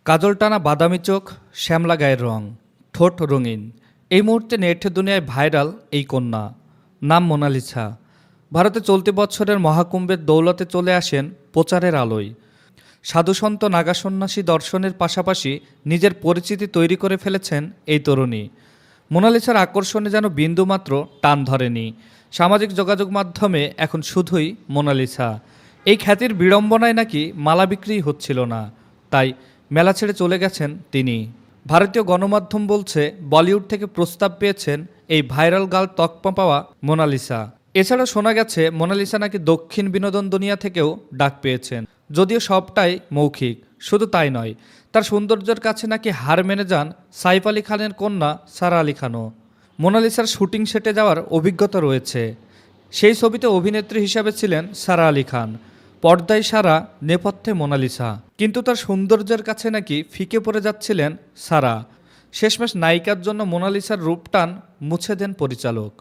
কাজল টানা বাদামি চোখ, শ্যামলা গায়ের রং, ঠোঁট রঙিন। এই মুহূর্তে নেট দুনিয়ায় ভাইরাল এই কন্যা। নাম মোনালিসা। ভারতে চলতি বছরের মহাকুম্ভের দৌলতে চলে আসেন প্রচারের আলোয়। সাধুসন্ত নাগা সন্ন্যাসী দর্শনের পাশাপাশি নিজের পরিচিতি তৈরি করে ফেলেছেন এই তরুণী। মোনালিসার আকর্ষণে যেন বিন্দুমাত্র টান ধরেনি। সামাজিক যোগাযোগ মাধ্যমে এখন শুধুই মোনালিসা। এই খ্যাতির বিড়ম্বনায় নাকি মালা বিক্রি হচ্ছিল না, তাই মেলা ছেড়ে চলে গেছেন তিনি। ভারতীয় গণমাধ্যম বলছে, বলিউড থেকে প্রস্তাব পেয়েছেন এই ভাইরাল গার্ল তকমা পাওয়া মোনালিসা। এছাড়া শোনা গেছে মোনালিসা নাকি দক্ষিণ বিনোদন দুনিয়া থেকেও ডাক পেয়েছেন, যদিও সবটাই মৌখিক। শুধু তাই নয়, তার সৌন্দর্যের কাছে নাকি হার মেনে যান সাইফ আলী খানের কন্যা সারা আলী খানও। মোনালিসার শুটিং সেটে যাওয়ার অভিজ্ঞতা রয়েছে। সেই ছবিতে অভিনেত্রী হিসাবে ছিলেন সারা আলী খান। পর্দায় সারা, নেপথ্যে মোনালিসা। কিন্তু তার সৌন্দর্যের কাছে নাকি ফিকে পড়ে যাচ্ছিলেন সারা। শেষমেশ নায়িকার জন্য মোনালিসার রূপটান মুছে দেন পরিচালক।